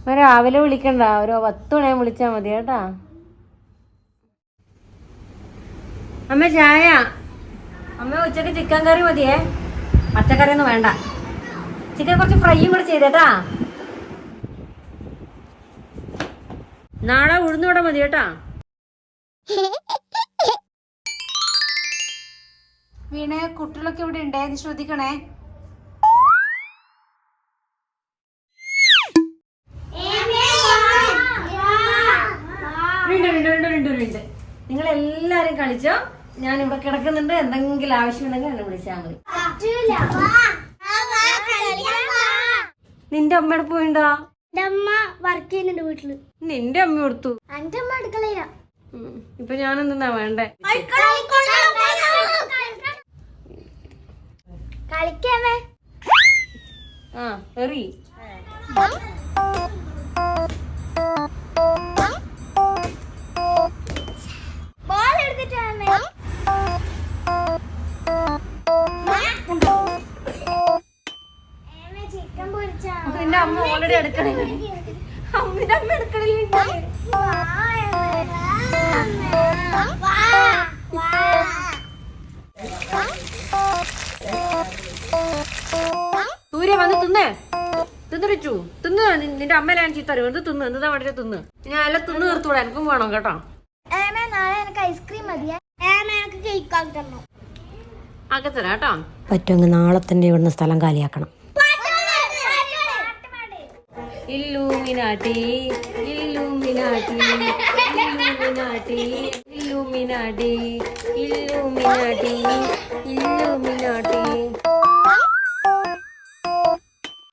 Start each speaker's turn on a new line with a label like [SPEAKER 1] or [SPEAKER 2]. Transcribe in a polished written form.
[SPEAKER 1] രാവിലെ വിളിക്കണ്ട, ഒരു 10 മണിയാകുമ്പോൾ വിളിച്ചാൽ മതി കേട്ടാ. അമ്മ ചായ. അമ്മ ഉച്ചക്ക് ചിക്കൻ കറി മതിയേ, പച്ചക്കറി ഒന്നും വേണ്ട. ചിക്കൻ കുറച്ച് ഫ്രൈയും കൂടെ ചെയ്തേട്ടാ. നാളെ ഉഴുന്നൂടെ മതി കേട്ടാ. വീണേ, കുട്ടികളൊക്കെ ഇവിടെ ഉണ്ടേ, നീ ശ്രദ്ധിക്കണേ. നിങ്ങൾ എല്ലാരും കളിച്ചോ, ഞാൻ ഇവിടെ കിടക്കുന്നുണ്ട്. എന്തെങ്കിലും ആവശ്യമുണ്ടെങ്കിൽ എന്നെ വിളിച്ചാൽ മതി. നിന്റെ അമ്മയുടെ പോയിണ്ടാ?
[SPEAKER 2] വർക്ക് ചെയ്യുന്നുണ്ട് വീട്ടില്.
[SPEAKER 1] നിന്റെ അമ്മ കൊടുത്തു.
[SPEAKER 2] എന്റെ അമ്മ അടുക്കളയില.
[SPEAKER 1] ഇപ്പൊ ഞാനെന്താ വേണ്ടേ?
[SPEAKER 2] കളിക്കാമേ.
[SPEAKER 1] ആ എറി.
[SPEAKER 2] ബോൾ എടുത്തിട്ട് ചിക്കൻ പൊരിച്ചാ.
[SPEAKER 1] നിന്റെ അമ്മ ഓൾറെഡി അടുക്കളയിൽ. അമ്മയുടെ അമ്മ അടുക്കളയിലുണ്ട്. സൂര്യ വന്ന് തിന്നേ, തിന്നിച്ചു തിന്ന്. നിന്റെ അമ്മ ചീത്ത തരും. എന്ത് തിന്ന്, എന്താ വേണ്ടി തിന്ന്. ഞാൻ എല്ലാം തിന്ന് തീർത്തൂടെ, എനിക്കും വേണം കേട്ടോ.
[SPEAKER 2] നാളെ എനിക്ക് ഐസ്ക്രീം മതിയാ. എനിക്ക് കേക്ക് ആക്കി തരണോ?
[SPEAKER 1] ആക്കി തരാം കേട്ടോ. പറ്റുമെങ്കിൽ നാളെ തന്നെ ഇവിടുന്ന് സ്ഥലം കാലിയാക്കണം. ഇല്ലൂമിനാട്ടി ഇല്ലൂമിനാട്ടി ഇല്ലൂമിനാട്ടി ഇല്ലൂമിനാട്ടി ഇല്ലൂമിനാട്ടി ഇല്ലൂമിനാട്ടി